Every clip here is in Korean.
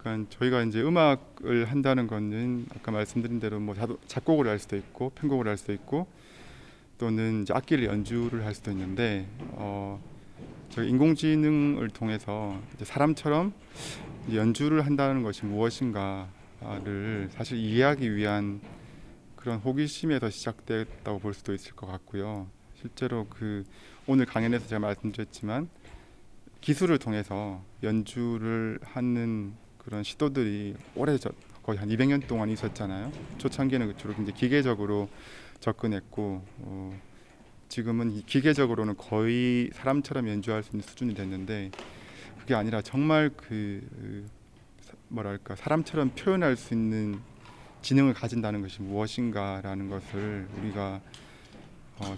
그러니까 저희가 이제 음악을 한다는 거는 아까 말씀드린 대로 뭐 작곡을 할 수도 있고 편곡을 할 수도 있고 또는 이제 악기를 연주를 할 수도 있는데 저희 인공지능을 통해서 이제 사람처럼 이제 연주를 한다는 것이 무엇인가를 사실 이해하기 위한 그런 호기심에서 시작됐다고 볼 수도 있을 것 같고요. 실제로 그 오늘 강연에서 제가 말씀드렸지만 기술을 통해서 연주를 하는 그런 시도들이 거의 한 200년 동안 있었잖아요. 초창기에는 주로 이제 기계적으로 접근했고 지금은 이 기계적으로는 거의 사람처럼 연주할 수 있는 수준이 됐는데 그게 아니라 정말 뭐랄까 사람처럼 표현할 수 있는 지능을 가진다는 것이 무엇인가라는 것을 우리가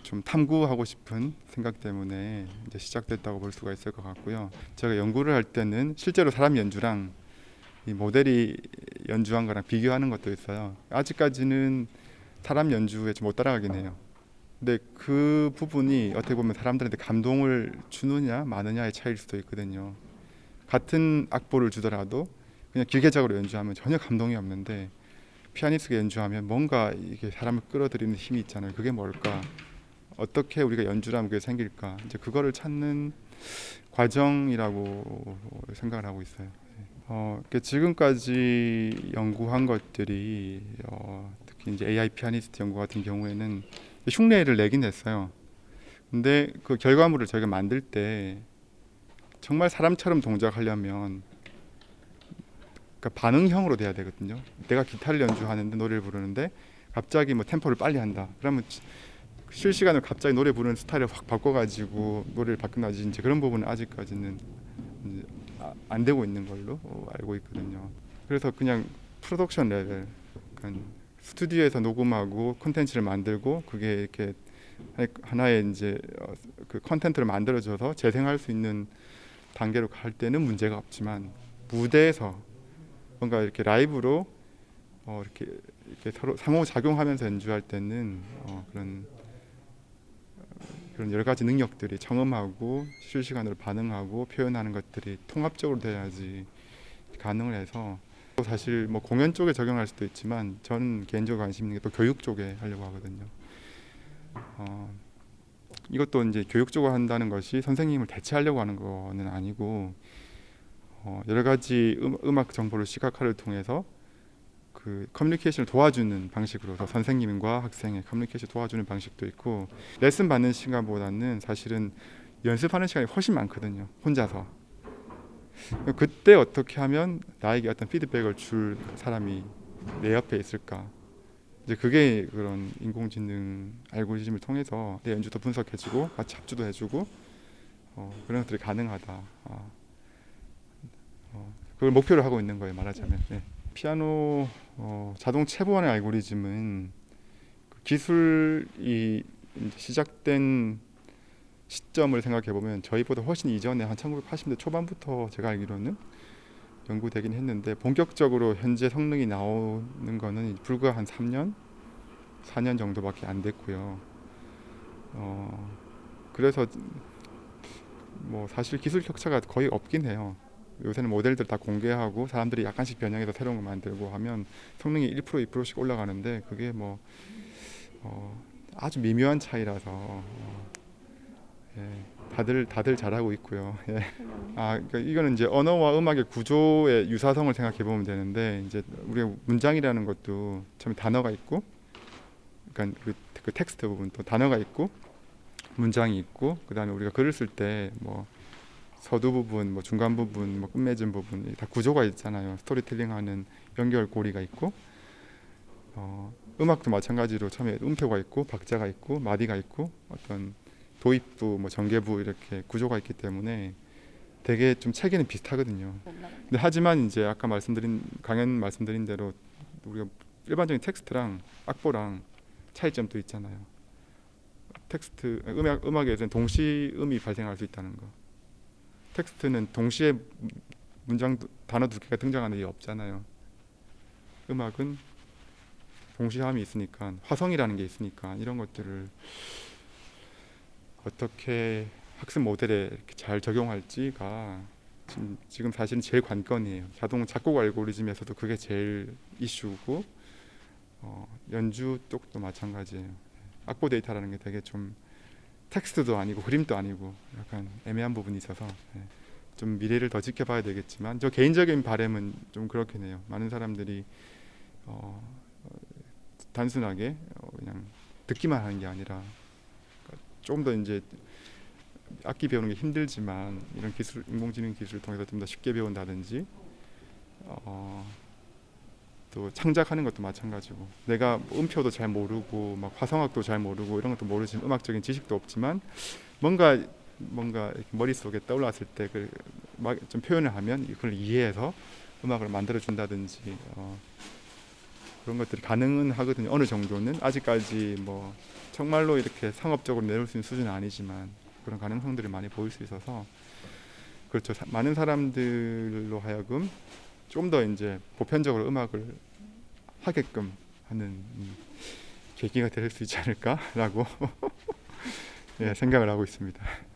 좀 탐구하고 싶은 생각 때문에 이제 시작됐다고 볼 수가 있을 것 같고요. 제가 연구를 할 때는 실제로 사람 연주랑 이 모델이 연주한 거랑 비교하는 것도 있어요. 아직까지는 사람 연주에 좀 못 따라가긴 해요. 근데 그 부분이 어떻게 보면 사람들한테 감동을 주느냐 마느냐의 차이일 수도 있거든요. 같은 악보를 주더라도 그냥 기계적으로 연주하면 전혀 감동이 없는데 피아니스트가 연주하면 뭔가 이게 사람을 끌어들이는 힘이 있잖아요. 그게 뭘까? 어떻게 우리가 연주를 하면 그게 생길까? 이제 그거를 찾는 과정이라고 생각을 하고 있어요. 지금까지 연구한 것들이 특히 이제 AI 피아니스트 연구 같은 경우에는 흉내를 내긴 했어요. 근데 그 결과물을 저희가 만들 때 정말 사람처럼 동작하려면 그러니까 반응형으로 돼야 되거든요. 내가 기타를 연주하는데 노래를 부르는데 갑자기 뭐 템포를 빨리 한다. 그러면 실시간으로 갑자기 노래 부르는 스타일을 확 바꿔가지고 노래를 바꾼다든지 이제 그런 부분은 아직까지는 이제 안 되고 있는 걸로 알고 있거든요. 그래서 그냥 프로덕션 레벨, 그러니까 스튜디오에서 녹음하고 콘텐츠를 만들고 그게 이렇게 하나의 이제 그 컨텐츠를 만들어줘서 재생할 수 있는 단계로 갈 때는 문제가 없지만 무대에서 뭔가 이렇게 라이브로 이렇게 서로 상호작용하면서 연주할 때는 그런 여러 가지 능력들이 청음하고 실시간으로 반응하고 표현하는 것들이 통합적으로 돼야지 가능을 해서 사실 뭐 공연 쪽에 적용할 수도 있지만 저는 개인적으로 관심 있는 게 또 교육 쪽에 하려고 하거든요. 이것도 이제 교육 쪽으로 한다는 것이 선생님을 대체하려고 하는 거는 아니고 여러 가지 음악 정보를 시각화를 통해서 그 커뮤니케이션을 도와주는 방식으로서 선생님과 학생의 커뮤니케이션 도와주는 방식도 있고 레슨 받는 시간보다는 사실은 연습하는 시간이 훨씬 많거든요. 혼자서. 그때 어떻게 하면 나에게 어떤 피드백을 줄 사람이 내 옆에 있을까? 이제 그게 그런 인공지능 알고리즘을 통해서 내 연주도 분석해주고 같이 합주도 해주고 그런 것들이 가능하다. 그걸 목표로 하고 있는 거예요. 말하자면. 네. 피아노 자동 체부하는 알고리즘은 그 기술이 시작된 시점을 생각해 보면 저희보다 훨씬 이전에 한 1980년대 초반부터 제가 알기로는 연구되긴 했는데 본격적으로 현재 성능이 나오는 거는 불과 한 3년, 4년 정도밖에 안 됐고요. 그래서 뭐 사실 기술 격차가 거의 없긴 해요. 요새는 모델들 다 공개하고 사람들이 약간씩 변형해서 새로운 거 만들고 하면 성능이 1% 2%씩 올라가는데 그게 뭐 아주 미묘한 차이라서 예, 다들 잘하고 있고요. 예. 그러니까 이거는 이제 언어와 음악의 구조의 유사성을 생각해 보면 되는데 이제 우리가 문장이라는 것도 처음에 단어가 있고, 그러니까 그 텍스트 부분도 단어가 있고 문장이 있고 그다음에 우리가 글을 쓸 때 뭐 서두 부분, 뭐 중간 부분, 뭐 끝맺음 부분 다 구조가 있잖아요. 스토리텔링하는 연결고리가 있고 음악도 마찬가지로 처음에 음표가 있고 박자가 있고 마디가 있고 어떤 도입부, 뭐 전개부 이렇게 구조가 있기 때문에 되게 좀 체계는 비슷하거든요. 근데 하지만 이제 아까 강연 말씀드린 대로 우리가 일반적인 텍스트랑 악보랑 차이점도 있잖아요. 텍스트 음악에서는 동시음이 발생할 수 있다는 거. 텍스트는 동시에 문장 단어 두 개가 등장하는 일이 없잖아요. 음악은 동시함이 있으니까 화성이라는 게 있으니까 이런 것들을 어떻게 학습 모델에 이렇게 잘 적용할지가 지금 사실은 제일 관건이에요. 자동 작곡 알고리즘에서도 그게 제일 이슈고 연주 쪽도 마찬가지예요. 악보 데이터라는 게 되게 좀 텍스트도 아니고 그림도 아니고 약간 애매한 부분이 있어서 좀 미래를 더 지켜봐야 되겠지만 저 개인적인 바람은 좀 그렇긴 해요. 많은 사람들이 단순하게 그냥 듣기만 하는 게 아니라 조금 더 이제 악기 배우는 게 힘들지만 이런 기술, 인공지능 기술을 통해서 좀 더 쉽게 배운다든지 또 창작하는 것도 마찬가지고 내가 음표도 잘 모르고 막 화성학도 잘 모르고 이런 것도 모르지만 음악적인 지식도 없지만 뭔가 이렇게 머릿속에 떠올랐을 때 그 막 좀 표현을 하면 그걸 이해해서 음악을 만들어 준다든지 그런 것들이 가능은 하거든요. 어느 정도는 아직까지 뭐 정말로 이렇게 상업적으로 내놓을 수 있는 수준은 아니지만 그런 가능성들이 많이 보일 수 있어서 그렇죠. 많은 사람들로 하여금 좀 더 이제 보편적으로 음악을 하게끔 하는 계기가 될 수 있지 않을까라고 예, 생각을 하고 있습니다.